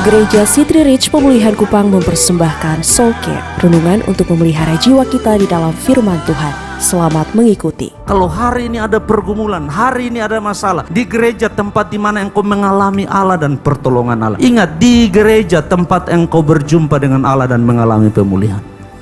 Gereja City Reach Pemulihan Kupang mempersembahkan Soul Care, renungan untuk memelihara jiwa kita di dalam firman Tuhan. Selamat mengikuti. Kalau hari ini ada pergumulan, hari ini ada masalah, di gereja tempat di mana engkau mengalami Allah dan pertolongan Allah. Ingat, di gereja tempat engkau berjumpa dengan Allah dan mengalami pemulihan.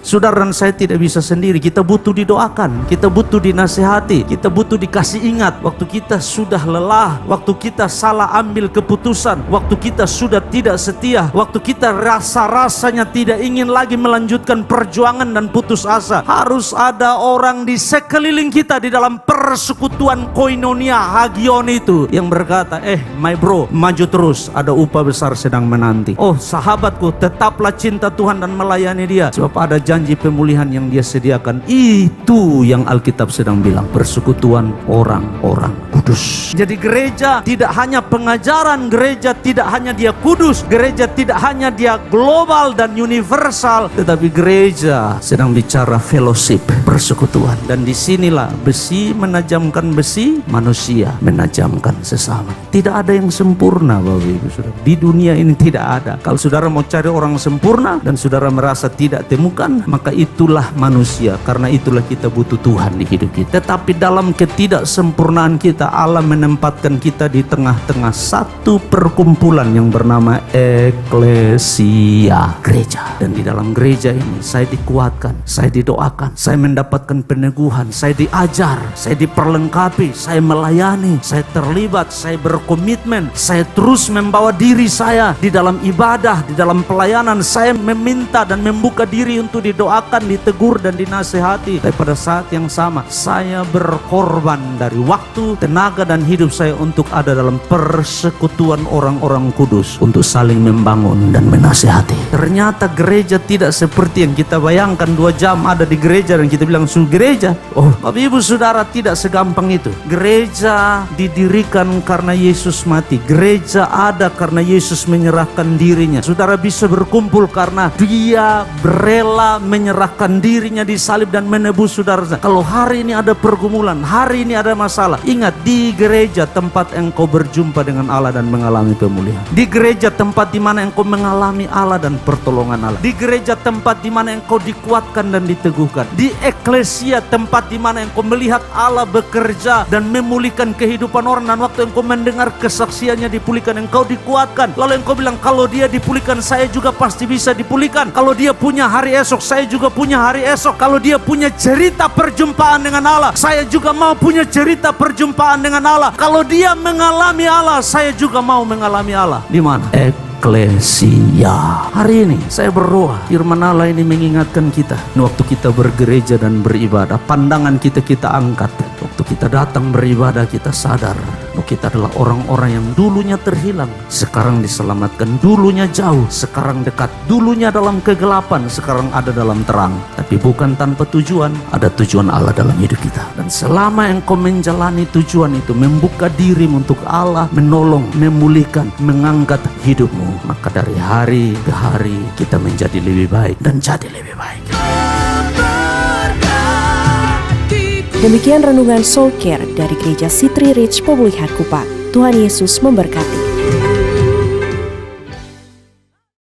Saudara dan saya tidak bisa sendiri, kita butuh didoakan, kita butuh dinasihati, kita butuh dikasih ingat waktu kita sudah lelah, waktu kita salah ambil keputusan, waktu kita sudah tidak setia, waktu kita rasa-rasanya tidak ingin lagi melanjutkan perjuangan dan putus asa. Harus ada orang di sekeliling kita di dalam persekutuan koinonia hagion itu yang berkata, my bro, maju terus, ada upah besar sedang menanti. Oh sahabatku, tetaplah cinta Tuhan dan melayani Dia, sebab ada janji pemulihan yang Dia sediakan. Itu yang Alkitab sedang bilang, persekutuan orang-orang kudus. Jadi gereja tidak hanya pengajaran, gereja tidak hanya dia kudus, gereja tidak hanya dia global dan universal, tetapi gereja sedang bicara fellowship, persekutuan. Dan disinilah besi menajamkan besi, manusia menajamkan sesama. Tidak ada yang sempurna Bapak Ibu Saudara. Di dunia ini tidak ada. Kalau saudara mau cari orang sempurna dan saudara merasa tidak temukan, maka itulah manusia. Karena itulah kita butuh Tuhan di hidup kita. Tetapi dalam ketidaksempurnaan kita, Allah menempatkan kita di tengah-tengah satu perkumpulan yang bernama eklesia, gereja. Dan di dalam gereja ini saya dikuatkan, saya didoakan, saya mendapatkan peneguhan, saya diajar, saya diperlengkapi, saya melayani, saya terlibat, saya berkomitmen, saya terus membawa diri saya di dalam ibadah, di dalam pelayanan. Saya meminta dan membuka diri untuk didoakan, ditegur dan dinasihati. Tapi pada saat yang sama saya berkorban dari waktu, tenaga dan hidup saya untuk ada dalam persekutuan orang-orang kudus, untuk saling membangun dan menasihati. Ternyata gereja tidak seperti yang kita bayangkan, 2 jam ada di gereja dan kita bilang gereja. Oh Bapak Ibu Saudara, tidak segampang itu. Gereja didirikan karena Yesus mati. Gereja ada karena Yesus menyerahkan dirinya. Saudara bisa berkumpul karena Dia rela menyerahkan dirinya di salib dan menebus saudara. Kalau hari ini ada pergumulan, hari ini ada masalah, ingat, di gereja tempat engkau berjumpa dengan Allah dan mengalami pemulihan. Di gereja tempat di mana engkau mengalami Allah dan pertolongan Allah. Di gereja tempat di mana engkau dikuatkan dan diteguhkan. Di eklesia tempat di mana engkau melihat Allah bekerja dan memulihkan kehidupan orang, dan waktu engkau mendengar kesaksiannya dipulihkan, engkau dikuatkan. Lalu engkau bilang, kalau dia dipulihkan, saya juga pasti bisa dipulihkan. Kalau dia punya hari esok, saya juga punya hari esok. Kalau dia punya cerita perjumpaan dengan Allah, saya juga mau punya cerita perjumpaan dengan Allah. Kalau dia mengalami Allah, saya juga mau mengalami Allah. Di mana? Eklesia. Hari ini saya berdoa, firman Allah ini mengingatkan kita. Waktu kita bergereja dan beribadah, pandangan kita angkat. Waktu kita datang beribadah, kita sadar bahwa kita adalah orang-orang yang dulunya terhilang, sekarang diselamatkan. Dulunya jauh, sekarang dekat. Dulunya dalam kegelapan, sekarang ada dalam terang. Tapi bukan tanpa tujuan, ada tujuan Allah dalam hidup kita. Dan selama engkau menjalani tujuan itu, membuka diri untuk Allah, menolong, memulihkan, mengangkat hidupmu, maka dari hari ke hari kita menjadi lebih baik dan jadi lebih baik. Demikian renungan Soul Care dari Gereja City Reach Pemulihan Kupang. Tuhan Yesus memberkati.